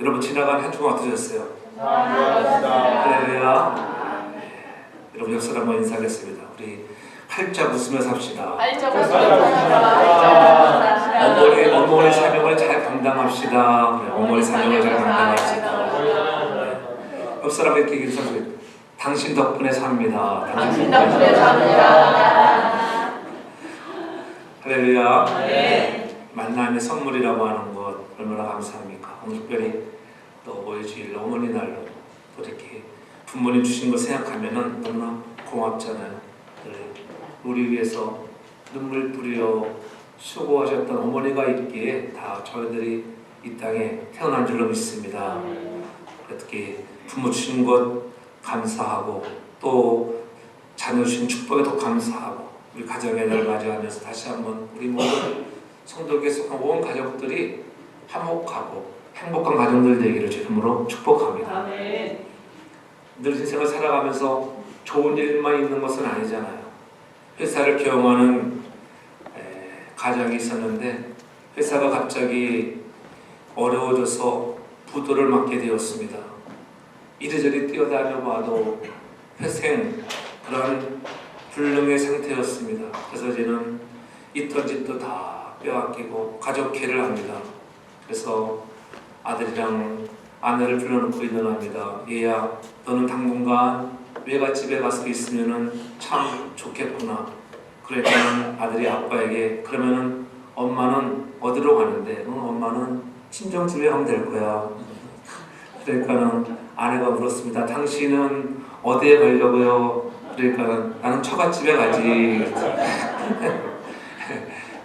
여러분 지나간 한 주간 어떠셨어요? 감사합니다. 할렐루야. 여러분 역사를 한번 인사하겠습니다. 우리 활짝 웃으며 삽시다. 어머니 사명을 잘 감당합시다. 어머니 사명을 잘 감당합시다. 옆 사람에게 인사드려요. 당신 덕분에 삽니다. 당신 덕분에 삽니다. 할렐루야. 네. 만남의 선물이라고 하는 것 얼마나 감사합니까? 오늘 특별히 또 어버이 주일 어머니 날로 또 이렇게 부모님 주신 거 생각하면은 너무나 고맙잖아요. 우리 위해서 눈물 뿌려 수고하셨던 어머니가 있기에 다 저희들이 이 땅에 태어난 줄로 믿습니다. 어떻게 부모 주신 것 감사하고 또 자녀 주신 축복에도 감사하고 우리 가정의 날 맞이하면서 다시 한번 우리 모든 성도교회 속한 온 가족들이 화목하고 행복한 가정들 되기를 주님으로 축복합니다. 늘 인생을 살아가면서 좋은 일만 있는 것은 아니잖아요. 회사를 경영하는 가정이 있었는데 회사가 갑자기 어려워져서 부도를 맞게 되었습니다. 이리저리 뛰어다녀 봐도 회생 그런 불능의 상태였습니다. 그래서 저는 있던 집도 다 빼앗기고 가족회를 합니다. 그래서 아들이랑 아내를 불러놓고 일어납니다. 얘야, 너는 당분간 외갓집에 가서 있으면은 참 좋겠구나. 그랬더니 아들이 아빠에게 그러면은 엄마는 어디로 가는데? 엄마는 친정집에 가면 될 거야. 그러니까는 아내가 물었습니다. 당신은 어디에 가려고요? 그러니까 나는 처갓집에 가지.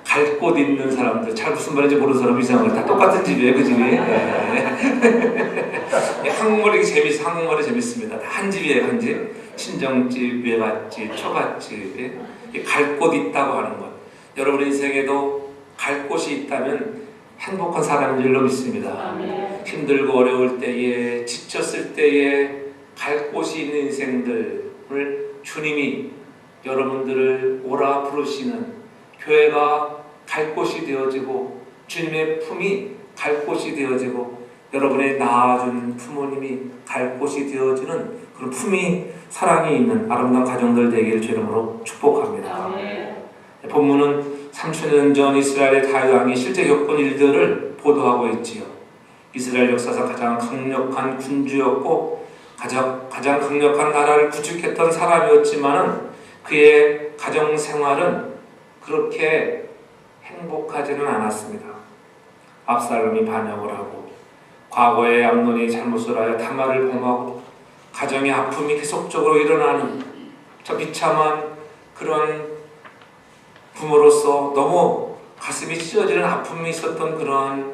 갈 곳 있는 사람들, 잘 무슨 말인지 모르는 사람 이상한 거 다 똑같은 집이에요, 그 집이. 한국말이 재밌어, 한국말이 재밌습니다. 다 한 집이에요, 한 집. 친정집, 외갓집, 처갓집. 갈 곳 있다고 하는 것. 여러분 인생에도 갈 곳이 있다면 행복한 사람인 줄로 믿습니다. 힘들고 어려울 때에, 지쳤을 때에 갈 곳이 있는 인생들을 주님이 여러분들을 오라 부르시는 교회가 갈 곳이 되어지고 주님의 품이 갈 곳이 되어지고 여러분의 낳아준 부모님이 갈 곳이 되어지는 그런 품이 사랑이 있는 아름다운 가정들 되기를 주 이름으로 축복합니다. 본문은 3000년 전 이스라엘의 다윗 왕이 실제 겪은 일들을 보도하고 있지요. 이스라엘 역사상 가장 강력한 군주였고 가장 강력한 나라를 구축했던 사람이었지만 그의 가정생활은 그렇게 행복하지는 않았습니다. 압살롬이 반역을 하고 과거에 암논이 잘못을 하여 다말을 범하고 가정의 아픔이 계속적으로 일어나는 저 비참한 그런 부모로서 너무 가슴이 찢어지는 아픔이 있었던 그런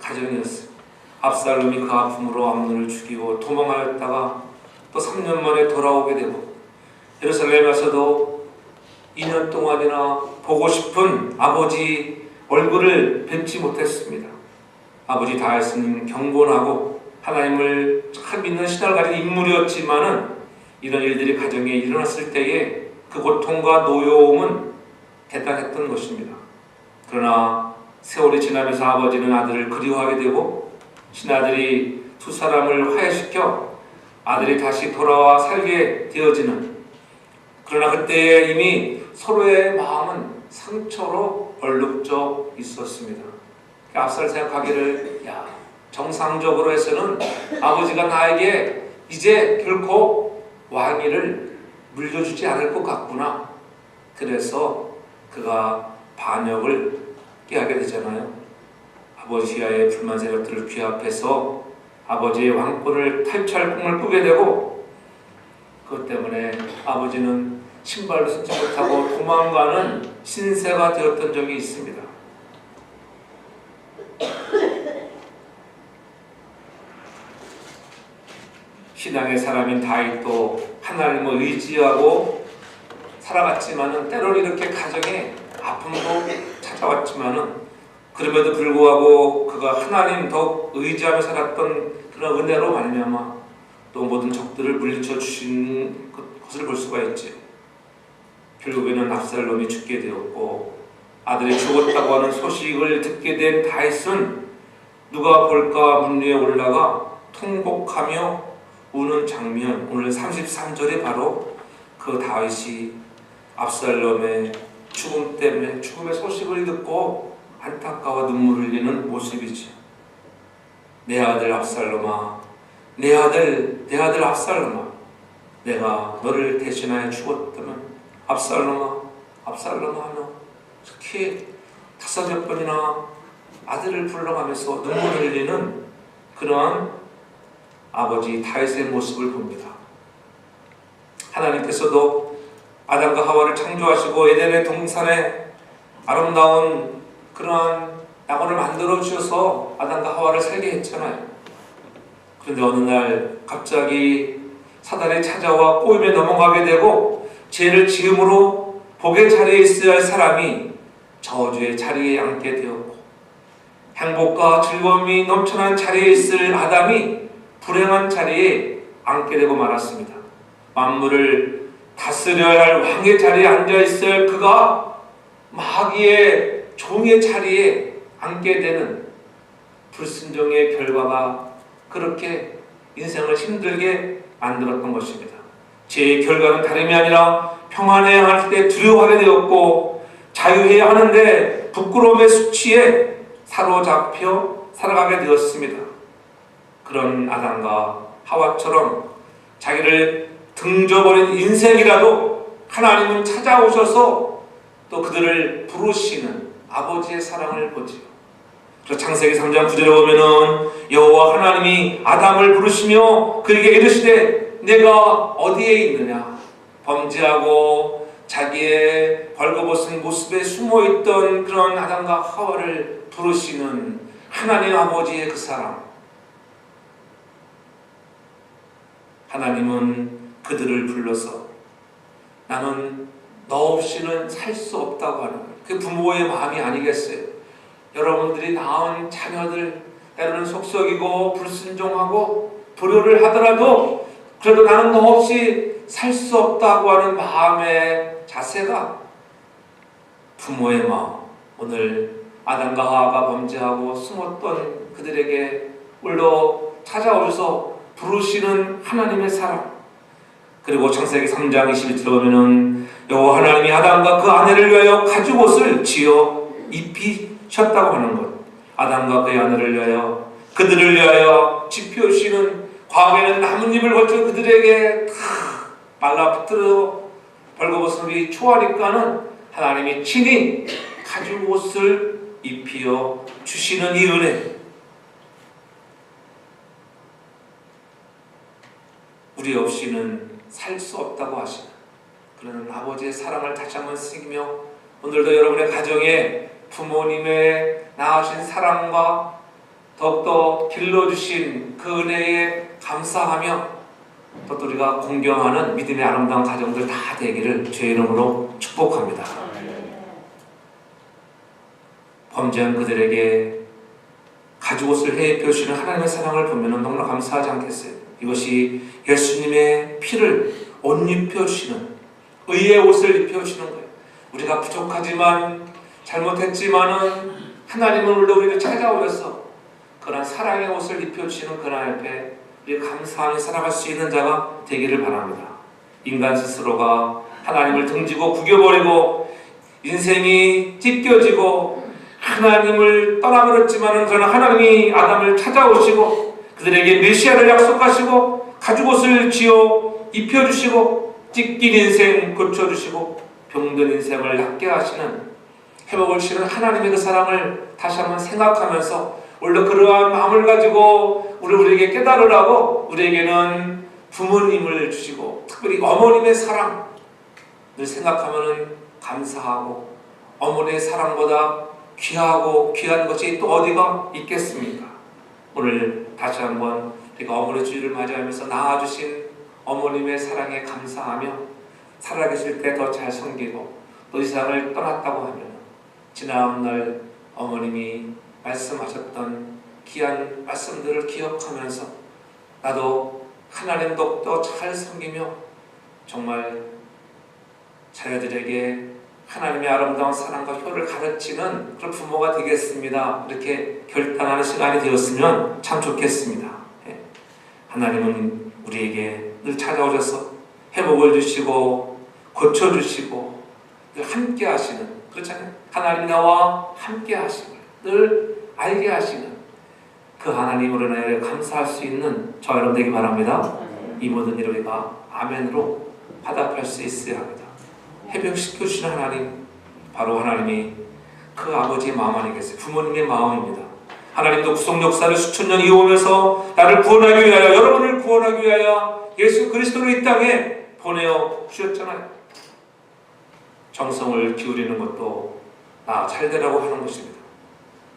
가정이었습니다. 압살롬이 그 아픔으로 암논을 죽이고 도망하였다가 또 3년 만에 돌아오게 되고 예루살렘에서도 2년 동안이나 보고 싶은 아버지 얼굴을 뵙지 못했습니다. 아버지 다윗은 경건하고 하나님을 참 믿는 신앙을 가진 인물이었지만은 이런 일들이 가정에 일어났을 때에 그 고통과 노여움은 대단했던 것입니다. 그러나 세월이 지나면서 아버지는 아들을 그리워하게 되고 신아들이 두 사람을 화해시켜 아들이 다시 돌아와 살게 되어지는 그러나 그때에 이미 서로의 마음은 상처로 얼룩져 있었습니다. 앞살 생각하기를 정상적으로 해서는 아버지가 나에게 이제 결코 왕위를 물려주지 않을 것 같구나. 그래서 그가 반역을 깨하게 되잖아요. 아버지와의 불만 세력들을 귀합해서 아버지의 왕권을 탈취할 꿈을 꾸게 되고 그것 때문에 아버지는 신발도 신지 못하고 도망가는 신세가 되었던 적이 있습니다. 신앙의 사람인 다윗도 하나님을 의지하고 살아갔지만은 때로는 이렇게 가정에 아픔도 찾아왔지만은 그럼에도 불구하고 그가 하나님 더 의지하며 살았던 그런 은혜로 말미암아 또 모든 적들을 물리쳐 주신 것을 볼 수가 있죠. 결국에는 압살롬이 죽게 되었고 아들이 죽었다고 하는 소식을 듣게 된 다윗은 누가 볼까 문 위에 올라가 통곡하며 우는 장면, 오늘 33절에 바로 그 다윗이 압살롬의 죽음 때문에 죽음의 소식을 듣고 안타까워 눈물을 흘리는 모습이지. 내 아들 압살롬아, 내 아들 압살롬아, 내가 너를 대신하여 죽었다면 압살롬아, 압살롬아 하며 특히 5번이나 아들을 불러가면서 눈물을 흘리는 그러한 아버지 다윗의 모습을 봅니다. 하나님께서도 아담과 하와를 창조하시고 에덴의 동산에 아름다운 그러한 낙원을 만들어 주셔서 아담과 하와를 살게 했잖아요. 그런데 어느 날 갑자기 사단이 찾아와 꼬임에 넘어가게 되고 죄를 지음으로 복의 자리에 있어야 할 사람이 저주의 자리에 앉게 되었고, 행복과 즐거움이 넘쳐난 자리에 있을 아담이 불행한 자리에 앉게 되고 말았습니다. 만물을 다스려야 할 왕의 자리에 앉아 있을 그가 마귀의 종의 자리에 앉게 되는 불순종의 결과가 그렇게 인생을 힘들게 만들었던 것입니다. 죄의 결과는 다름이 아니라 평안해야 할 때 두려워하게 되었고, 자유해야 하는데 부끄러움의 수치에 사로잡혀 살아가게 되었습니다. 그런 아담과 하와처럼 자기를 등져버린 인생이라도 하나님은 찾아오셔서 또 그들을 부르시는 아버지의 사랑을 보지요. 그래서 창세기 3장 9절에 보면은 여호와 하나님이 아담을 부르시며 그에게 이르시되 내가 어디에 있느냐. 범죄하고 자기의 벌거벗은 모습에 숨어있던 그런 아담과 하와를 부르시는 하나님 아버지의 그 사랑. 하나님은 그들을 불러서 나는 너 없이는 살 수 없다고 하는 거예요. 그 부모의 마음이 아니겠어요? 여러분들이 낳은 자녀들 때로는 속썩이고 불순종하고 불효를 하더라도 그래도 나는 너 없이 살 수 없다고 하는 마음의 자세가 부모의 마음. 오늘 아담과 하와가 범죄하고 숨었던 그들에게 올려 찾아오셔서 부르시는 하나님의 사랑. 그리고 창세기 3장 21절에 보면은 여호와 하나님이 아담과 그 아내를 위하여 가죽옷을 지어 입히셨다고 하는 것. 아담과 그의 아내를 위하여 그들을 위하여 지펴주시는, 과거에는 나뭇잎을 걸쳐 그들에게 다 말라붙들어 벌거벗음이 초하니까는 하나님이 친히 가죽옷을 입히어 주시는 이 은혜. 우리 없이는 살 수 없다고 하시는 그런 아버지의 사랑을 다시 한번 새기며, 오늘도 여러분의 가정에 부모님의 낳으신 사랑과 더욱더 길러주신 그 은혜에 감사하며 또 우리가 공경하는 믿음의 아름다운 가정들 다 되기를 주의 이름으로 축복합니다. 범죄한 그들에게 가죽옷을 해입혀 주시는 하나님의 사랑을 보면 너무나 감사하지 않겠어요? 이것이 예수님의 피를 옷 입혀주시는, 의의 옷을 입혀주시는 거예요. 우리가 부족하지만 잘못했지만은 하나님은 우리를 찾아오셔서 그런 사랑의 옷을 입혀주시는 그날 앞에 우리 감사하며 살아갈 수 있는 자가 되기를 바랍니다. 인간 스스로가 하나님을 등지고 구겨버리고 인생이 찢겨지고 하나님을 떠나버렸지만은 그러나 하나님이 아담을 찾아오시고 그들에게 메시아를 약속하시고 가죽옷을 지어 입혀주시고 찢긴 인생 고쳐주시고 병든 인생을 낫게 하시는, 회복을 주시는 하나님의 그 사랑을 다시 한번 생각하면서 원래 그러한 마음을 가지고 우리에게 깨달으라고 우리에게는 부모님을 주시고 특별히 어머님의 사랑을 생각하면 감사하고, 어머니의 사랑보다 귀하고 귀한 것이 또 어디가 있겠습니까? 오늘 다시 한번 우리가 어머니 주일을 맞이하면서 낳아주신 어머님의 사랑에 감사하며 살아계실 때 더 잘 섬기고 또 이 세상을 떠났다고 하면 지난 날 어머님이 말씀하셨던 귀한 말씀들을 기억하면서 나도 하나님 덕도 잘 섬기며 정말 자녀들에게 하나님의 아름다운 사랑과 효를 가르치는 그런 부모가 되겠습니다. 이렇게 결단하는 시간이 되었으면 참 좋겠습니다. 하나님은 우리에게 늘 찾아오셔서 회복을 주시고 고쳐주시고 늘 함께 하시는, 그렇잖아요. 하나님이 나와 함께 하심을 늘 알게 하시는 그 하나님으로 인하여 감사할 수 있는 저 여러분 되기 바랍니다. 이 모든 일을 우리가 아멘으로 화답할 수 있어야 합니다. 회복시켜주시는 하나님, 바로 하나님이 그 아버지의 마음 아니겠어요? 부모님의 마음입니다. 하나님도 구속 역사를 수천 년 이어오면서 나를 구원하기 위하여, 여러분을 구원하기 위하여 예수 그리스도를 이 땅에 보내어 주셨잖아요. 정성을 기울이는 것도 나 잘되라고 하는 것입니다.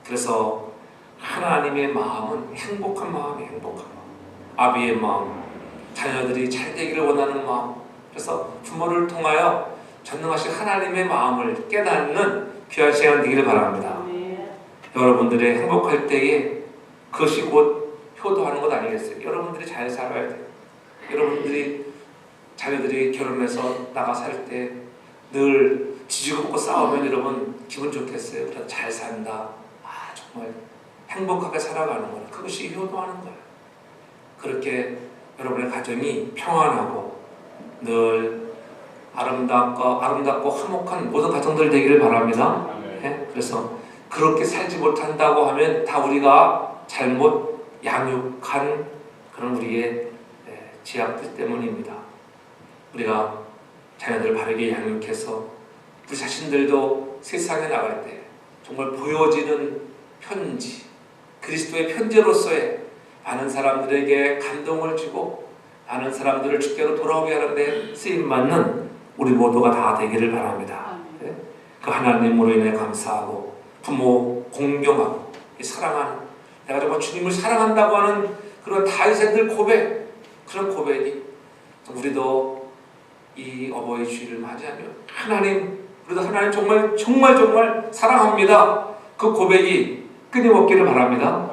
그래서 하나님의 마음은 행복한 마음이에요. 행복한 마음. 아비의 마음, 자녀들이 잘되기를 원하는 마음. 그래서 부모를 통하여 전능하신 하나님의 마음을 깨닫는 귀한 시간 되기를 바랍니다. 여러분들의 행복할 때에 그것이 곧 효도하는 것 아니겠어요? 여러분들이 잘 살아야 돼요. 여러분들이 자녀들이 결혼해서 나가 살 때 늘 지지고 볶고 싸우면 여러분 기분 좋겠어요? 그래서 잘 산다. 정말 행복하게 살아가는 거예요. 그것이 효도하는 거예요. 그렇게 여러분의 가정이 평안하고 늘 아름답고 화목한 모든 가정들 되기를 바랍니다. 그래서 그렇게 살지 못한다고 하면 다 우리가 잘못 양육한 그런 우리의 죄악들 때문입니다. 우리가 자녀들 바르게 양육해서 우리 자신들도 세상에 나갈 때 정말 보여지는 편지, 그리스도의 편지로서의 많은 사람들에게 감동을 주고 많은 사람들을 주께로 돌아오게 하는데 쓰임받는 우리 모두가 다 되기를 바랍니다. 그 하나님으로 인해 감사하고 부모 공경하고 사랑하는, 내가 정말 주님을 사랑한다고 하는 그런 다윗의 늘 고백, 그런 고백이 우리도 이 어버이 주일을 맞이하며 하나님, 우리도 하나님 정말 사랑합니다. 그 고백이 끊임없기를 바랍니다.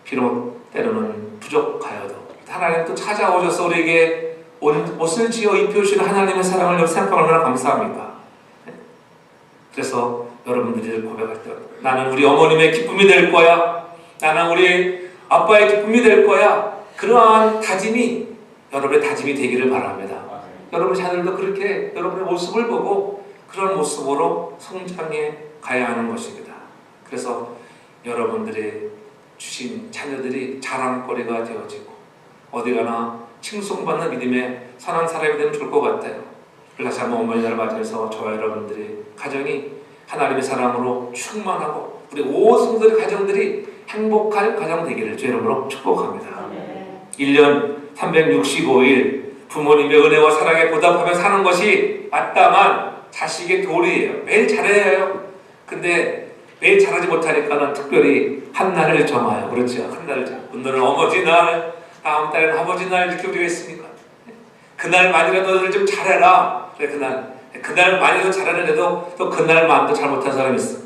비록 때로는 부족하여도 하나님 또 찾아오셔서 우리에게 옷을 지어 입혀주시는 하나님의 사랑을 생각하면 얼마나 감사합니까? 그래서 여러분들이 고백할 때 나는 우리 어머님의 기쁨이 될 거야, 나는 우리 아빠의 기쁨이 될 거야, 그러한 다짐이 여러분의 다짐이 되기를 바랍니다. 여러분 자녀들도 그렇게 여러분의 모습을 보고 그런 모습으로 성장해 가야 하는 것입니다. 그래서 여러분들이 주신 자녀들이 자랑거리가 되어지고 어디 가나 칭송받는 믿음의 선한 사람이 되면 좋을 것 같아요. 다시 한번 어머니날을 맞이해서 저와 여러분들이 가정이 하나님의 사랑으로 충만하고 우리 온 성도의 가정들이 행복할 가정 되기를 주 이름으로 축복합니다. 1년 365일 부모님의 은혜와 사랑에 보답하며 사는 것이 마땅한 자식의 도리예요. 매일 잘해야 해요. 근데 매일 잘하지 못하니까는 특별히 한 날을 정하요. 그렇죠? 한 날을 정하요. 오늘은 어머니 날, 다음 달에는 아버지 날 이렇게 우리가 있으니까 그날만이라도 너희들 좀 잘해라. 그래, 그날만이라도 잘하는데도 또 그날만도 잘못한 사람이 있어.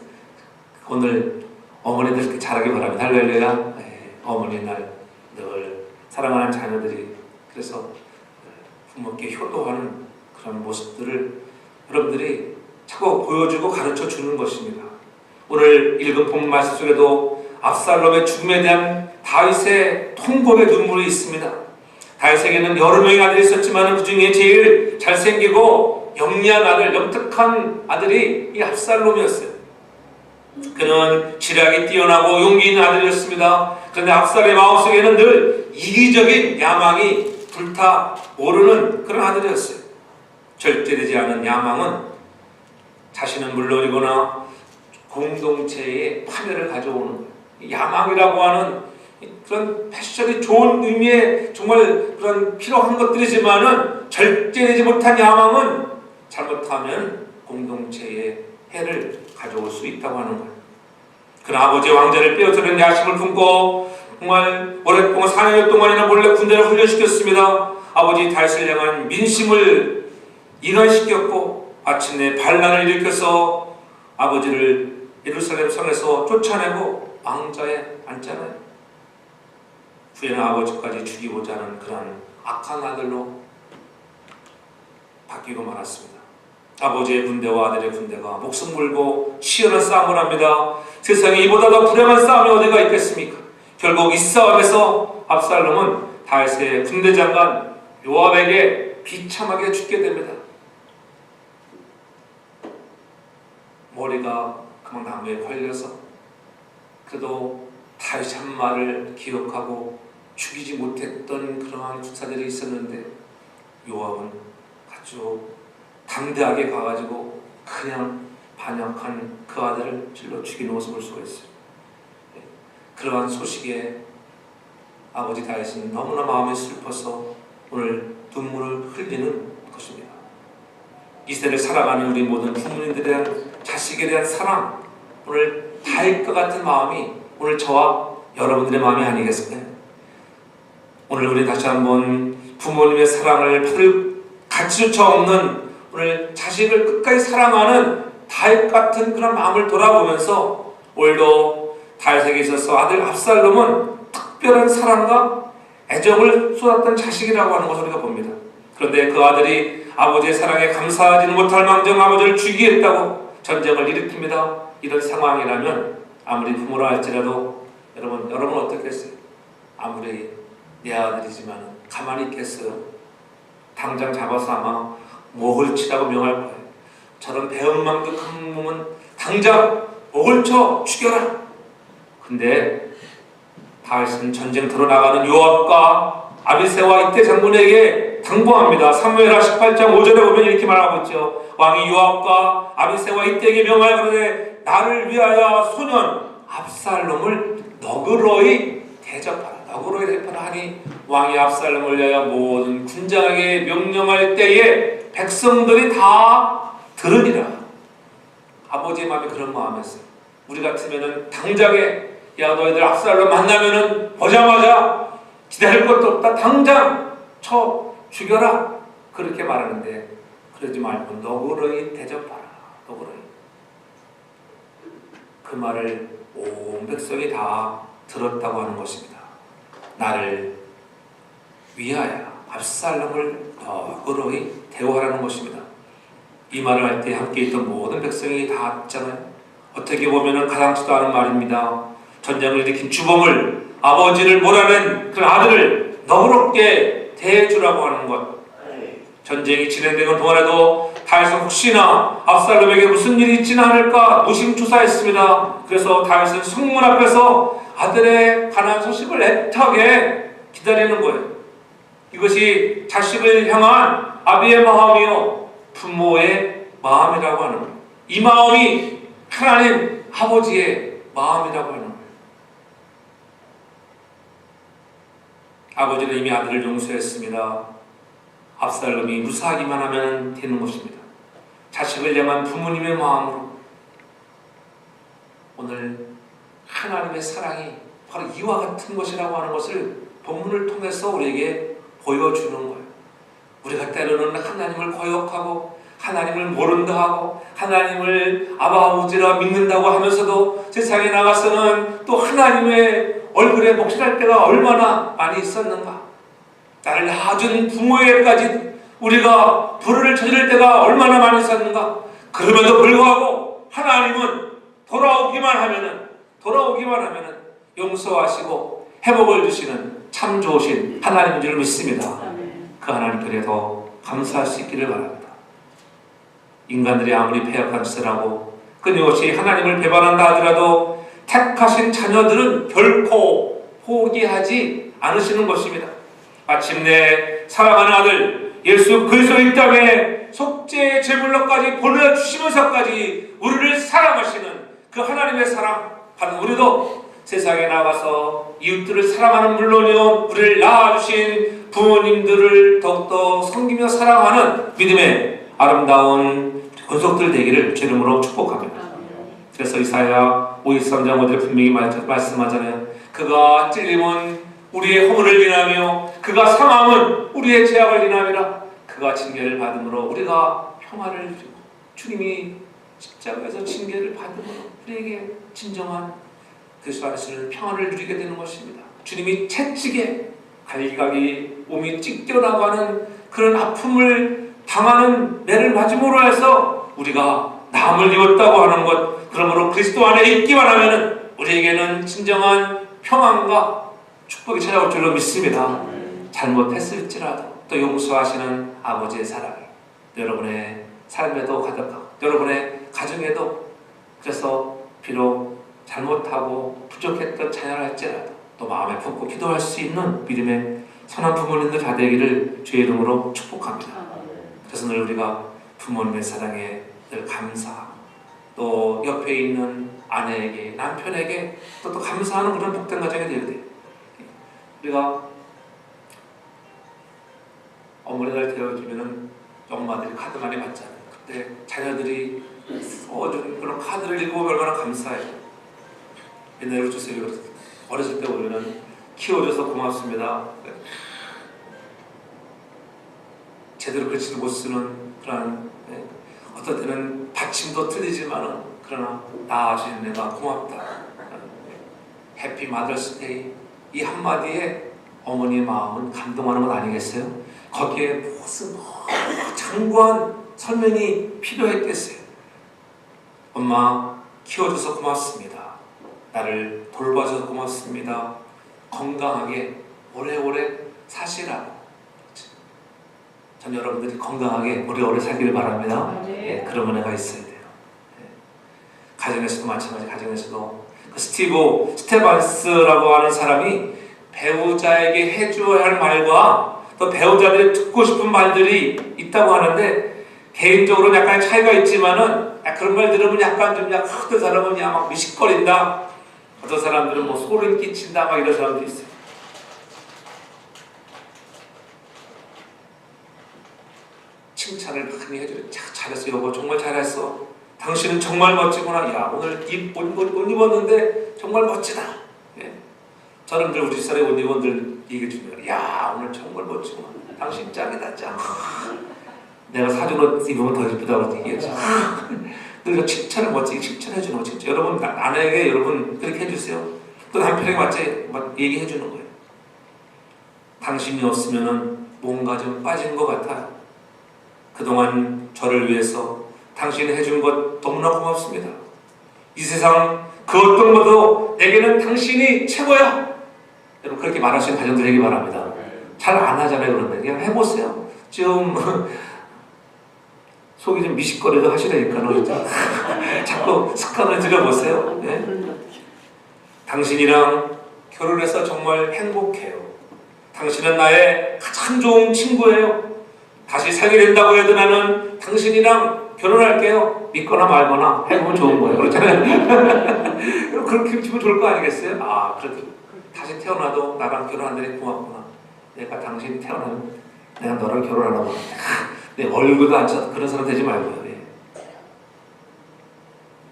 오늘 어머니들 이렇게 잘하기 바랍니다. 할렐루야. 어머니 날 늘 사랑하는 자녀들이 그래서 부모께 효도하는 그런 모습들을 여러분들이 자꾸 보여주고 가르쳐 주는 것입니다. 오늘 읽은 본문 말씀 속에도 압살롬의 죽음에 대한 다윗의 통곡의 눈물이 있습니다. 다윗에게는 여러 명의 아들이 있었지만 그 중에 제일 잘생기고 영리한 아들, 영특한 아들이 이 압살롬이었어요. 그는 지략이 뛰어나고 용기 있는 아들이었습니다. 그런데 압살의 마음속에는 늘 이기적인 야망이 불타오르는 그런 아들이었어요. 절제되지 않은 야망은 자신은 물론이거나 공동체의 파멸을 가져오는 거예요. 야망이라고 하는 그런 패션이 좋은 의미의 정말 그런 필요한 것들이지만은 절제되지 못한 야망은 잘못하면 공동체의 해를 가져올 수 있다고 하는 거예요. 그 아버지의 왕자를 빼앗으려는 야심을 품고 정말 오랫동안 4년 동안이나 몰래 군대를 훈련시켰습니다. 아버지 다윗을 향한 민심을 이간시켰고 마침내 반란을 일으켜서 아버지를 예루살렘 성에서 쫓아내고 왕좌에 앉잖아요. 후에는 아버지까지 죽이고자 하는 그런 악한 아들로 바뀌고 말았습니다. 아버지의 군대와 아들의 군대가 목숨 걸고 치열한 싸움을 합니다. 세상에 이보다 더 불행한 싸움이 어디가 있겠습니까? 결국 이 싸움에서 압살롬은 다윗의 군대 장관 요압에게 비참하게 죽게 됩니다. 머리가 그만 나무에 걸려서 그래도 다윗의 한 말을 기억하고 죽이지 못했던 그러한 군사들이 있었는데 요압은 아주 담대하게 가가지고 그냥 반역한 그 아들을 찔러 죽이는 모습을 볼 수가 있어요. 그러한 소식에 아버지 다윗은 너무나 마음이 슬퍼서 오늘 눈물을 흘리는 것입니다. 이 세대를 살아가는 우리 모든 부모님들에 대한 자식에 대한 사랑, 오늘 다윗과 같은 마음이 오늘 저와 여러분들의 마음이 아니겠습니까? 오늘 우리 다시 한번 부모님의 사랑을 받을 가치조차 없는 오늘 자식을 끝까지 사랑하는 다윗 같은 그런 마음을 돌아보면서 오늘도 다윗에게 있어서 아들 압살롬은 특별한 사랑과 애정을 쏟았던 자식이라고 하는 것을 우리가 봅니다. 그런데 그 아들이 아버지의 사랑에 감사하지는 못할 망정 아버지를 죽이겠다고 전쟁을 일으킵니다. 이런 상황이라면 아무리 부모라 할지라도 여러분 어떻겠어요? 아무리 내 아들이지만 가만히 있겠어요? 당장 잡아서 아마 목을 치라고 명할 거예요. 저런 배은망덕한 놈은 당장 목을 쳐 죽여라. 근데 다윗은 전쟁터로 나가는 요압과 아비새와 이떼 장군에게 당부합니다. 사무엘하 18장 5절에 보면 이렇게 말하고 있죠. 왕이 요압과 아비새와 이떼에게 명하여그러되 나를 위하여 소년 압살롬을 너그러이 대접하라. 너그러이 대접하라 하니 왕이 압살롬을 위하여 모든 군장에게 명령할 때에 백성들이 다 들으니라. 아버지의 마음이 그런 마음이었어요. 우리 같으면은 당장에 야 너희들 압살롬 만나면은 보자마자 기다릴 것도 없다. 당장 쳐 죽여라. 그렇게 말하는데 그러지 말고 너그러이 대접하라. 너그러이. 그 말을 온 백성이 다 들었다고 하는 것입니다. 나를 위하여 압살롬을 너그러이 대우하라는 것입니다. 이 말을 할 때 함께 있던 모든 백성이 다 듣잖아요. 어떻게 보면 가당치도 않은 말입니다. 전쟁을 일으킨 주범을 아버지를 몰아낸 그 아들을 너그럽게 대해주라고 하는 것. 전쟁이 진행되는 동안에도 다윗은 혹시나 압살롬에게 무슨 일이 있지는 않을까 노심초사했습니다. 그래서 다윗은 성문 앞에서 아들의 가난 소식을 애타게 기다리는 거예요. 이것이 자식을 향한 아비의 마음이요 부모의 마음이라고 하는 거예요. 이 마음이 하나님 아버지의 마음이라고 하는 거예요. 아버지는 이미 아들을 용서했습니다. 압살롬이 무사하기만 하면 되는 것입니다. 자식을 향한 부모님의 마음으로 오늘 하나님의 사랑이 바로 이와 같은 것이라고 하는 것을 본문을 통해서 우리에게 보여주는 거예요. 우리가 때로는 하나님을 거역하고 하나님을 모른다 하고 하나님을 아버지라 믿는다고 하면서도 세상에 나가서는 또 하나님의 얼굴에 목실할 때가 얼마나 많이 있었는가. 나를 낳아준 부모에게까지 우리가 불의를 저지를 때가 얼마나 많이 있었는가. 그럼에도 불구하고 하나님은 돌아오기만 하면은 용서하시고 회복을 주시는 참 좋으신 하나님인 줄 믿습니다. 그 하나님께 더 감사할 수 있기를 바랍니다. 인간들이 아무리 패역한 짓을 하고 끊임없이 하나님을 배반한다 하더라도 택하신 자녀들은 결코 포기하지 않으시는 것입니다. 마침내 사랑하는 아들 예수 그리스도의 이 땅에 속죄의 제물로까지 보내주시면서까지 우리를 사랑하시는 그 하나님의 사랑 받은 우리도 세상에 나가서 이웃들을 사랑하는 물론이요 우리를 낳아주신 부모님들을 더욱더 섬기며 사랑하는 믿음의 아름다운 권속들 되기를 주 이름으로 축복합니다. 그래서 이사야 53장 5절에 분명히 말씀하잖아요. 그가 찔림은 우리의 허물을 인하며 그가 상함은 우리의 죄악을 인함이라. 그가 징계를 받음으로 우리가 평화를 주고 주님이 십자가에서 징계를 받음으로 우리에게 진정한 그리스도 안에서는 평화를 누리게 되는 것입니다. 주님이 채찍에 갈기갈기 몸이 찢겨나가는 그런 아픔을 당하는 매를 맞음으로 해서 우리가 남을 이뤘다고 하는 것, 그러므로 그리스도 안에 있기만 하면은 우리에게는 진정한 평안과 축복이 찾아올 줄로 믿습니다. 잘못했을지라도 또 용서하시는 아버지의 사랑이 여러분의 삶에도 가득하고 여러분의 가정에도, 그래서 비록 잘못하고 부족했던 자녀를 할지라도 또 마음에 품고 기도할 수 있는 믿음의 선한 부모님들 다 되기를 주의 이름으로 축복합니다. 그래서 늘 우리가 부모님의 사랑에 늘 감사, 또 옆에 있는 아내에게, 남편에게 또 감사하는 그런 복된 가정이 되어야 돼요. 우리가 어머니날 되어주면은 엄마들이 카드 많이 받잖아요. 그때 자녀들이 써준 그런 카드를 읽어보면 얼마나 감사해요. 옛날에 우리 조셉이 어렸을 때 보면은 키워줘서 고맙습니다. 제대로 글씨도 못 쓰는 그런, 어떤 때는 받침도 틀리지만은 그러나 낳아주는 내가 고맙다. 해피 마더스데이, 이 한마디에 어머니의 마음은 감동하는 건 아니겠어요? 거기에 무슨 장구한 설명이 필요했겠어요. 엄마 키워줘서 고맙습니다. 나를 돌봐줘서 고맙습니다. 건강하게 오래오래 사시라고. 전 여러분들이 건강하게 오래오래 살기를 바랍니다. 예, 그런 은혜가 있어야 돼요. 예. 가정에서도 마찬가지. 가정에서도 그 스테반스라고 하는 사람이 배우자에게 해줘야 할 말과 또 배우자들이 듣고 싶은 말들이 있다고 하는데, 개인적으로는 약간 차이가 있지만은 그런 말 들으면 약간 좀 어떤 사람은 막 미식거린다, 어떤 사람들은 뭐 소름 끼친다, 막 이런 사람들이 있어요. 칭찬을 많이 해줘요. 잘했어 여보, 정말 잘했어. 당신은 정말 멋지구나. 야, 오늘 옷 입었는데 정말 멋지다. 예. 저는 늘 우리 집사람의 옷 입은 늘 얘기해 주면, 야, 오늘 정말 멋지구나. 당신 짱이다, 짱. 내가 사준 옷 입으면 더 예쁘다고 얘기했죠. 늘 칭찬을 멋지게 칭찬해 주는 거. 진짜 여러분, 아내에게 여러분 그렇게 해주세요. 또 남편에게 맞게 얘기해 주는 거예요. 당신이 없으면은 뭔가 좀 빠진 것 같아요. 그동안 저를 위해서 당신이 해준 것 너무나 고맙습니다. 이 세상 그 어떤 것도 내게는 당신이 최고야. 여러분 그렇게 말하시는 가정들 되기 바랍니다. 잘 안 하잖아요. 그런데 그냥 해보세요. 좀 속이 좀 미식거리도 하시라니까요. 자꾸 습관을 들여보세요. 네? 당신이랑 결혼해서 정말 행복해요. 당신은 나의 가장 좋은 친구예요. 다시 살게 된다고 해도 나는 당신이랑 결혼할게요. 믿거나 말거나 해보면 좋은 거예요. 그렇잖아요. 그렇게 기분 좋을 거 아니겠어요? 아, 그래도 다시 태어나도 나랑 결혼한다니 고맙구나. 내가 당신이 태어나면 내가 너랑 결혼하려고 내 얼굴도 안 쳐서 그런 사람 되지 말고요. 예.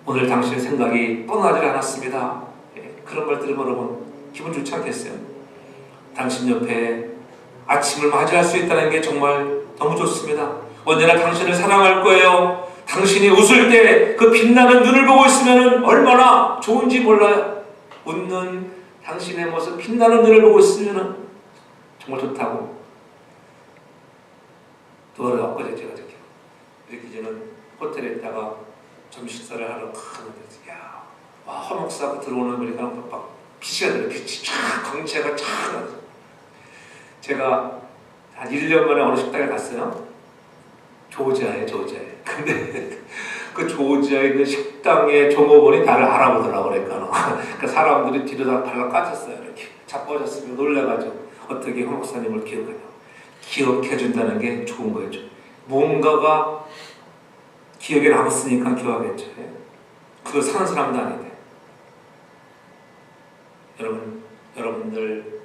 오늘 당신의 생각이 떠나질 않았습니다. 예. 그런 말 들으면 여러분 기분 좋지 않겠어요? 당신 옆에 아침을 맞이할 수 있다는 게 정말 너무 좋습니다. 언제나 당신을 사랑할 거예요. 당신이 웃을 때 그 빛나는 눈을 보고 있으면 얼마나 좋은지 몰라요. 웃는 당신의 모습, 빛나는 눈을 보고 있으면 정말 좋다고. 또 엊그제 제가 이렇게 저는 호텔에 있다가 점심 식사를 하러 가는데, 야, 와, 허목사가 들어오는 거니까 막 빛이 나더라고요. 빛이 쫙, 광채가 쫙 나서. 제가 한 1년 만에 어느 식당에 갔어요. 조지아에. 근데 그 조지아에 있는 식당의 종업원이 나를 알아보더라고. 그러니까 사람들이 뒤로 다 발로 까졌어요. 이렇게 자빠졌으면 놀래가지고 어떻게 황 목사님을 기억하냐. 기억해준다는 게 좋은 거예요. 뭔가가 기억에 남았으니까 기억하겠죠. 그걸 사는 사람도 아닌데. 여러분들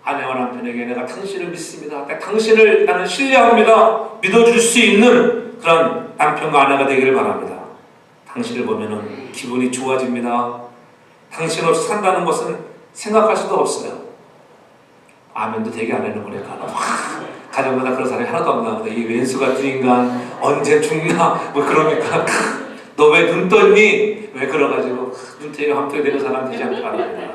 아내와 남편에게 내가 당신을 믿습니다. 당신을 나는 신뢰합니다. 믿어줄 수 있는 그런 남편과 아내가 되기를 바랍니다. 당신을 보면은 기분이 좋아집니다. 당신 없이 산다는 것은 생각할 수도 없어요. 아멘도 되게 안 해는 거니까. 가정마다 그런 사람이 하나도 없나 보다. 이 왼수 같은 인간 언제 죽나 뭐 그러니까 너 왜 눈 떴니? 왜 그래가지고 눈탱이가 함께 되는 사람 되지 않기 바랍니다.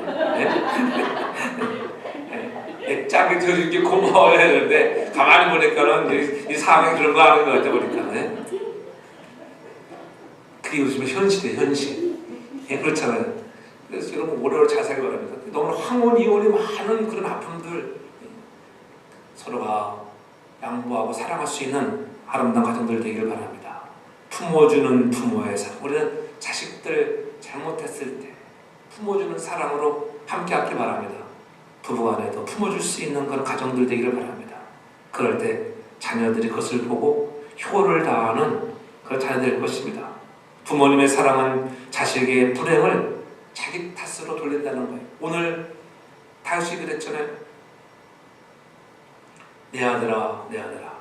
짝이 되어준 게 고마워야 되는데 가만히 보니까는 이 사람이 그런 거 하는 거 같아 보니까. 그게 요즘에 현실이에요, 현실. 예, 그렇잖아요. 그래서 여러분 오래오래 잘 살기 바랍니다. 너무나 황혼, 이혼이 많은 그런 아픔들 서로가 양보하고 사랑할 수 있는 아름다운 가정들 되길 바랍니다. 품어주는 부모의 사랑. 우리는 자식들 잘못했을 때 품어주는 사랑으로 함께하기 바랍니다. 부부간에도 품어줄 수 있는 그런 가정들 되기를 바랍니다. 그럴 때 자녀들이 그것을 보고 효를 다하는 그런 자녀들 될 것입니다. 부모님의 사랑은 자식의 불행을 자기 탓으로 돌린다는 거예요. 오늘 다윗이 그랬잖아요. 내 아들아, 내 아들아,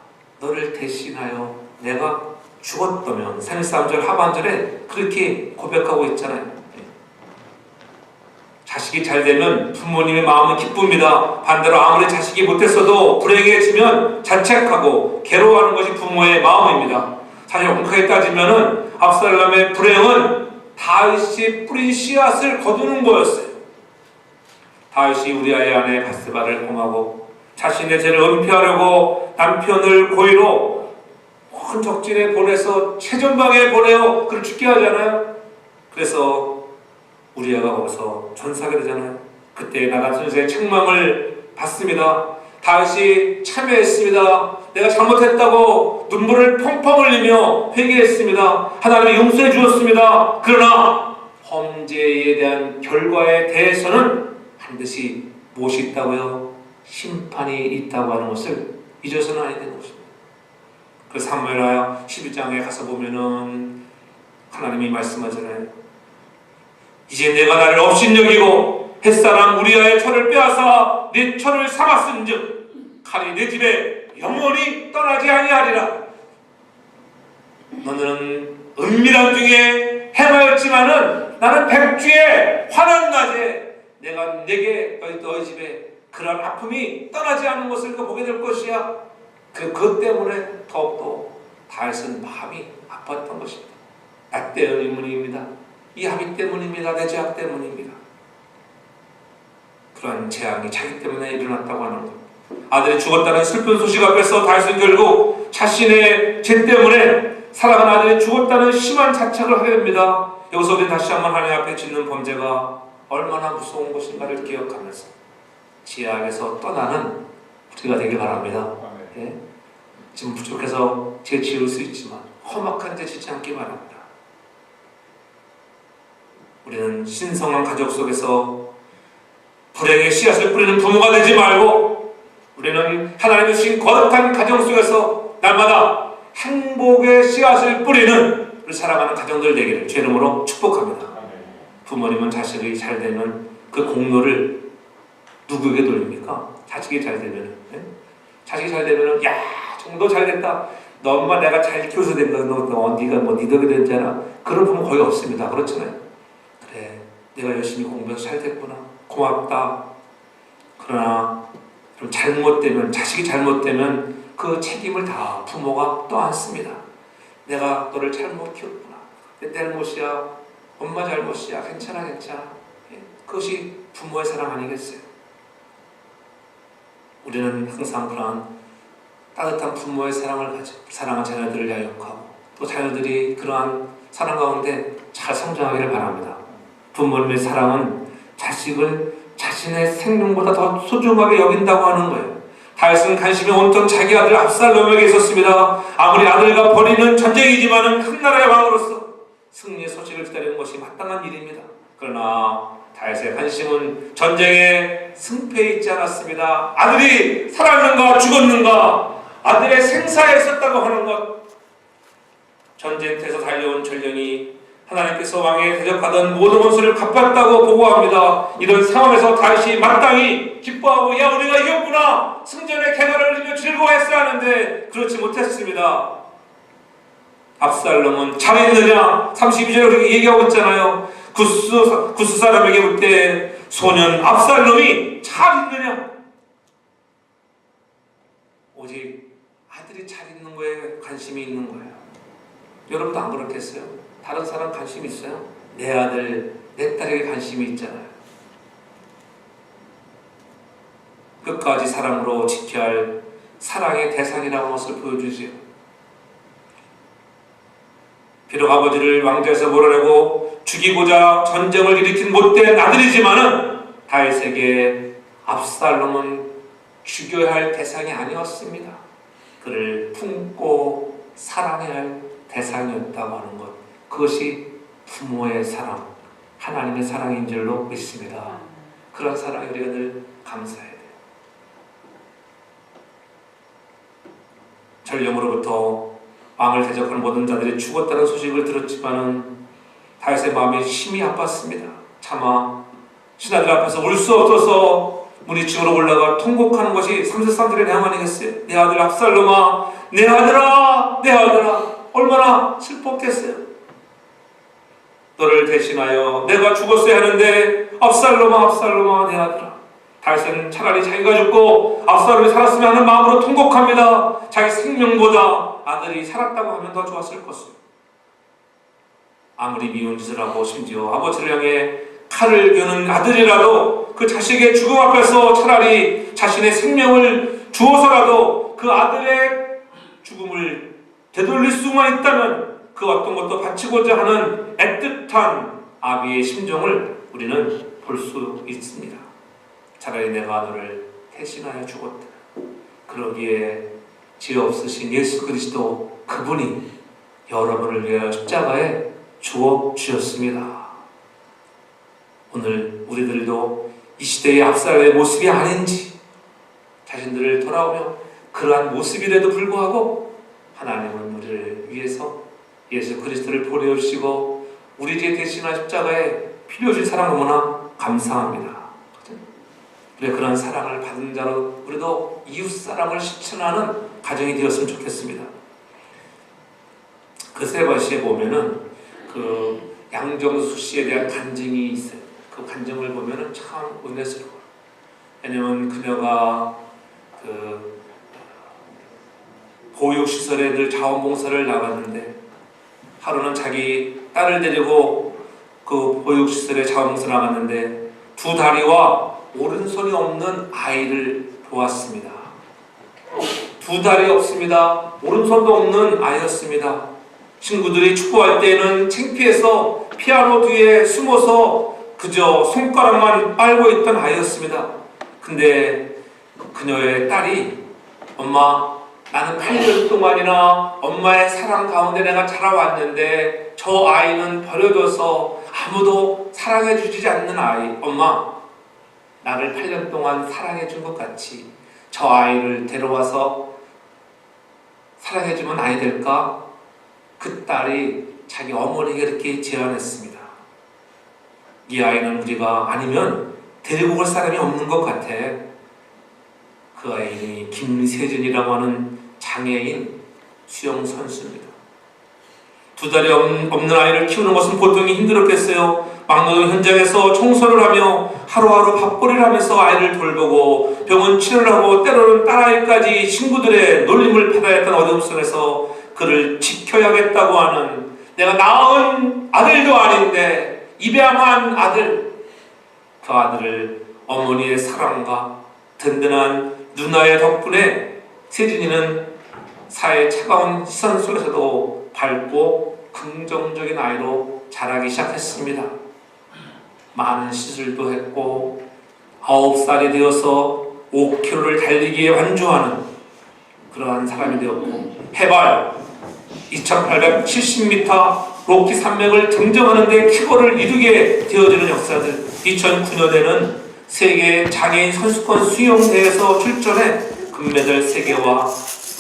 너를 대신하여 내가 죽었다면 33절 하반절에 그렇게 고백하고 있잖아요. 자식이 잘 되면 부모님의 마음은 기쁩니다. 반대로 아무리 자식이 못했어도 불행해지면 자책하고 괴로워하는 것이 부모의 마음입니다. 사실 엄격하게 따지면은 압살롬의 불행은 다윗이 뿌린 씨앗을 거두는 거였어요. 다윗이 우리아의 아내 바스바를 범하고 자신의 죄를 은폐하려고 남편을 고의로 큰 적진에 보내서 최전방에 보내어 그를 죽게 하잖아요. 그래서 우리아가 거기서 전사하게 되잖아요. 그때 나단 선생의 책망을 받습니다. 다윗이 참회했습니다. 내가 잘못했다고 눈물을 펑펑 흘리며 회개했습니다. 하나님이 용서해 주었습니다. 그러나 범죄에 대한 결과에 대해서는 반드시 무엇이 있다고요? 심판이 있다고 하는 것을 잊어서는 안 되는 것입니다. 그 사무엘하 12장에 가서 보면은 하나님이 말씀하잖아요. 이제 내가 나를 업신여기고 햇사람 우리아의 철을 빼앗아 네 철을 삼았은즉 칼이 내 집에 영원히 떠나지 아니하리라. 너는 은밀한 중에 행하였지만은 나는 백주에 환한 낮에 내가 내게 너희 집에 그런 아픔이 떠나지 않는 것을 보게 될 것이야. 그것 때문에 더욱더 다윗은 마음이 아팠던 것입니다. 나 때문입니다. 이 합의 때문입니다. 내 죄악 때문입니다. 그러한 재앙이 자기 때문에 일어났다고 하는 것. 아들이 죽었다는 슬픈 소식 앞에서 다윗은 결국 자신의 죄 때문에 사랑하는 아들이 죽었다는 심한 자책을 하게 됩니다. 여기서 우리는 다시 한번 하나님 앞에 짓는 범죄가 얼마나 무서운 것인가를 기억하면서 죄악에서 떠나는 우리가 되길 바랍니다. 예? 지금 부족해서 죄 지을 수 있지만 험악한 죄 짓지 않기 바랍니다. 우리는 신성한 가족 속에서 불행의 씨앗을 뿌리는 부모가 되지 말고 우리는 하나님의 주신 거룩한 가정 속에서 날마다 행복의 씨앗을 뿌리는 우리 사랑하는 가정들 되기를 주 이름으로 축복합니다. 부모님은 자식이 잘 되면 그 공로를 누구에게 돌립니까? 자식이 잘 되면, 네? 자식이 잘 되면 야 정도 잘 됐다. 너 엄마 내가 잘 키워서 된 거야. 네가 뭐 네 덕이 됐잖아. 그런 부모 거의 없습니다. 그렇잖아요. 그래 내가 열심히 공부해서 잘 됐구나. 고맙다. 그러나 좀 잘못되면 자식이 잘못되면 그 책임을 다 부모가 떠안습니다. 내가 너를 잘못 키웠구나. 내 잘못이야. 엄마 잘못이야. 괜찮아. 그것이 부모의 사랑 아니겠어요? 우리는 항상 그러한 따뜻한 부모의 사랑을 가져 사랑한 자녀들을 양육하고 또 자녀들이 그러한 사랑 가운데 잘 성장하기를 바랍니다. 부모님의 사랑은 자식을 자신의 생명보다 더 소중하게 여긴다고 하는 거예요. 다윗은 관심이 온통 자기 아들 압살롬에게 있었습니다. 아무리 아들과 벌이는 전쟁이지만은 큰 나라의 왕으로서 승리의 소식을 기다리는 것이 마땅한 일입니다. 그러나 다윗의 관심은 전쟁의 승패에 있지 않았습니다. 아들이 살았는가 죽었는가 아들의 생사에 있었다고 하는 것. 전쟁터에서 달려온 전령이 하나님께서 왕에게 대적하던 모든 원수를 갚았다고 보고합니다. 이런 상황에서 다윗이 마땅히 기뻐하고 야 우리가 이겼구나 승전의 쾌거를 흘리며 즐거워했어야 하는데 그렇지 못했습니다. 압살롬은 잘했느냐 32절에 그렇게 얘기하고 있잖아요. 구스 사람에게 볼 때 소년 압살롬이 잘했느냐 오직 아들이 잘 있는 거에 관심이 있는 거예요. 여러분도 안 그렇겠어요? 다른 사람 관심 있어요? 내 아들, 내 딸에게 관심이 있잖아요. 끝까지 사랑으로 지켜야 할 사랑의 대상이라는 것을 보여주지요. 비록 아버지를 왕좌에서 몰아내고 죽이고자 전쟁을 일으킨 못된 아들이지만은 다윗에게 압살롬은 죽여야 할 대상이 아니었습니다. 그를 품고 사랑해야 할 대상이었다고 하는 것, 그것이 부모의 사랑, 하나님의 사랑인 줄로 믿습니다. 그런 사랑에 우리가 늘 감사해야 돼요. 전령으로부터 왕을 대적하는 모든 자들이 죽었다는 소식을 들었지만은 다윗의 마음이 심히 아팠습니다. 차마 신하들 앞에서 울 수 없어서 문이층으로 올라가 통곡하는 것이 3세 사람들의 내용 아니겠어요? 내 아들 압살롬아, 내 아들아, 내 아들아, 얼마나 슬펐겠어요. 너를 대신하여 내가 죽었어야 하는데 압살롬아, 압살롬아, 내 아들아. 다윗은 차라리 자기가 죽고 압살롬이 살았으면 하는 마음으로 통곡합니다. 자기 생명보다 아들이 살았다고 하면 더 좋았을 것을. 아무리 미운 짓을 하고 심지어 아버지를 향해 칼을 겨눈 아들이라도 그 자식의 죽음 앞에서 차라리 자신의 생명을 주어서라도 그 아들의 죽음을 되돌릴 수만 있다면 그 어떤 것도 바치고자 하는 애틋한 아비의 심정을 우리는 볼 수 있습니다. 차라리 내가 너를 대신하여 죽었다. 그러기에 죄 없으신 예수 그리스도, 그분이 여러분을 위하여 십자가에 주어 주셨습니다. 오늘 우리들도 이 시대의 압살의 모습이 아닌지 자신들을 돌아오며 그러한 모습이라도 불구하고 하나님은 우리를 위해서 예수 그리스도를 보내주시고 우리에게 대신한 십자가에 필요 주신 사랑 너무나 감사합니다. 우리가 그런 사랑을 받은 자로 우리도 이웃 사랑을 실천하는 가정이 되었으면 좋겠습니다. 그 세바시에 보면은 그 양정수 씨에 대한 간증이 있어요. 그 간증을 보면은 참 은혜스러워요. 왜냐면 그녀가 그 보육시설에 늘 자원봉사를 나갔는데 하루는 자기 딸을 데리고 그 보육시설에 자원봉사 나갔는데 두 다리와 오른손이 없는 아이를 보았습니다. 두 다리 없습니다. 오른손도 없는 아이였습니다. 친구들이 축구할 때는 창피해서 피아노 뒤에 숨어서 그저 손가락만 빨고 있던 아이였습니다. 근데 그녀의 딸이 엄마, 나는 8년 동안이나 엄마의 사랑 가운데 내가 자라왔는데 저 아이는 버려져서 아무도 사랑해주지 않는 아이. 엄마, 나를 8년 동안 사랑해준 것 같이 저 아이를 데려와서 사랑해주면 아이 될까? 그 딸이 자기 어머니에게 이렇게 제안했습니다. 이 아이는 우리가 아니면 데리고 올 사람이 없는 것 같아. 그 아이는 김세진이라고 하는 장애인 수영 선수입니다. 두 다리 없는 아이를 키우는 것은 보통이 힘들었겠어요. 막노동 현장에서 청소를 하며 하루하루 밥벌이를 하면서 아이를 돌보고 병원 치료를 하고 때로는 딸아이까지 친구들의 놀림을 받아야 했던 어려움 속에서 그를 지켜야겠다고 하는, 내가 낳은 아들도 아닌데 입양한 아들, 그 아들을 어머니의 사랑과 든든한 누나의 덕분에 세진이는 사회의 차가운 시선 속에서도 밝고 긍정적인 아이로 자라기 시작했습니다. 많은 시술도 했고 9살이 되어서 5km를 달리기에 완주하는 그러한 사람이 되었고, 해발 2870m 로키 산맥을 등정하는 데 쾌거를 이루게 되어지는 역사들. 2009년에는 세계 장애인 선수권 수영대회에서 출전해 금메달 3개와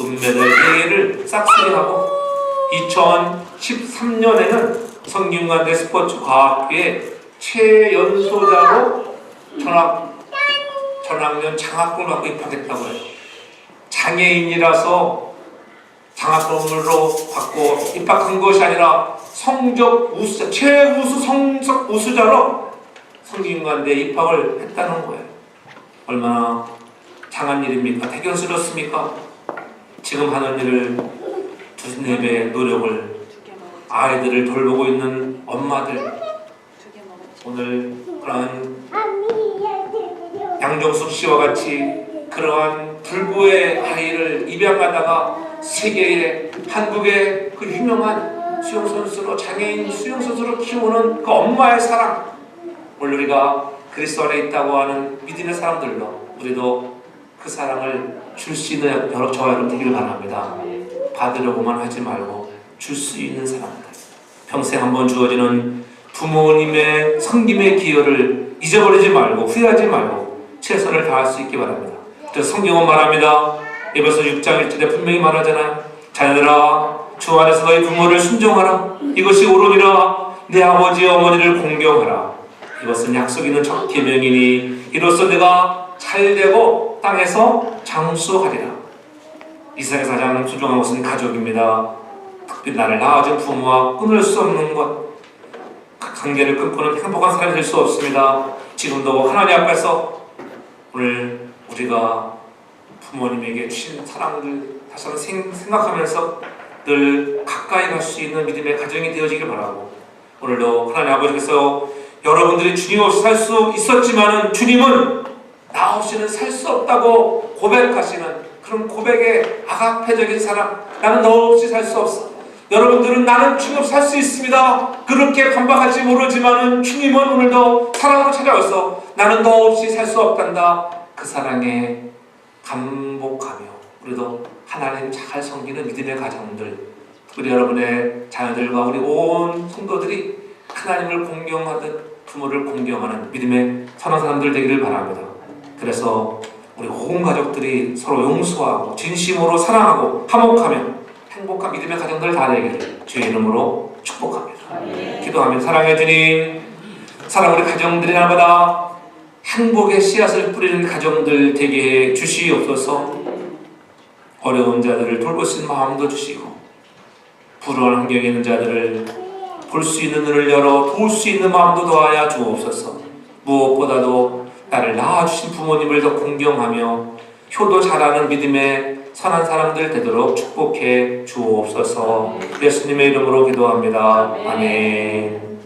은메달 4개를 싹쓸이하고 2013년에는 성균관대 스포츠과학부의 최연소자로 전학년 장학금을 받고 입학했다고 해요. 장애인이라서 장학금으로 받고 입학한 것이 아니라 성적 우수자, 최우수 성적 우수자로 성균관대에 입학을 했다는 거예요. 얼마나 장한 일입니까? 대견스럽습니까? 지금 하는 일을 2-4배의 노력을, 아이들을 돌보고 있는 엄마들, 오늘 그러한 양정숙 씨와 같이 그러한 불구의 아이를 입양하다가 세계의, 한국의 그 유명한 수영선수로 장애인 수영선수로 키우는 그 엄마의 사랑, 오늘 우리가 그리스도 안에 있다고 하는 믿음의 사람들로 우리도 그 사랑을 줄 수 있는 저와 여러분 되기를 바랍니다. 받으려고만 하지 말고 줄 수 있는 사람들, 평생 한번 주어지는 부모님의 섬김의 기여를 잊어버리지 말고 후회하지 말고 최선을 다할 수 있기 바랍니다. 그래서 성경은 말합니다. 에베소 6장 1절에 분명히 말하잖아요. 자녀들아, 주 안에서 너희 부모를 순종하라. 이것이 옳으니라. 내 아버지 어머니를 공경하라. 이것은 약속 있는 첫 계명이니 이로써 내가 잘되고 땅에서 장수하리라. 이 세상에서 가장 소중한 것은 가족입니다. 특별히 나를 낳아준 부모와 끊을 수 없는 것, 관계를 끊고는 행복한 사람이 될 수 없습니다. 지금도 하나님 앞에서 오늘 우리가 부모님에게 주신 사랑을 다시 한번 생각하면서 늘 가까이 갈 수 있는 믿음의 가정이 되어지길 바라고, 오늘도 하나님 아버지께서 여러분들이 주님 없이 살 수 있었지만은 주님은 나 없이는 살 수 없다고 고백하시는 그런 고백의 아가페적인 사랑, 나는 너 없이 살 수 없어. 여러분들은 나는 주님 없이 살 수 있습니다. 그렇게 반박할지 모르지만은 주님은 오늘도 사랑으로 찾아와서 나는 너 없이 살 수 없단다. 그 사랑에 감복하며 우리도 하나님 잘 섬기는 믿음의 가정들, 우리 여러분의 자녀들과 우리 온 성도들이 하나님을 공경하듯 부모를 공경하는 믿음의 선한 사람들 되기를 바랍니다. 그래서 우리 온 가족들이 서로 용서하고 진심으로 사랑하고 화목하며 행복한 믿음의 가정들 다 되기를 주의 이름으로 축복합니다. 기도하며 사랑해 주님, 사랑 우리 가정들이 날마다 행복의 씨앗을 뿌리는 가정들 되게 해 주시옵소서. 어려운 자들을 돌볼 수 있는 마음도 주시고 불우한 환경에 있는 자들을 볼 수 있는 눈을 열어 도울 수 있는 마음도 더하여 주옵소서. 무엇보다도 나를 낳아주신 부모님을 더 공경하며 효도 잘하는 믿음의 선한 사람들 되도록 축복해 주옵소서. 예수님의 이름으로 기도합니다. 아멘.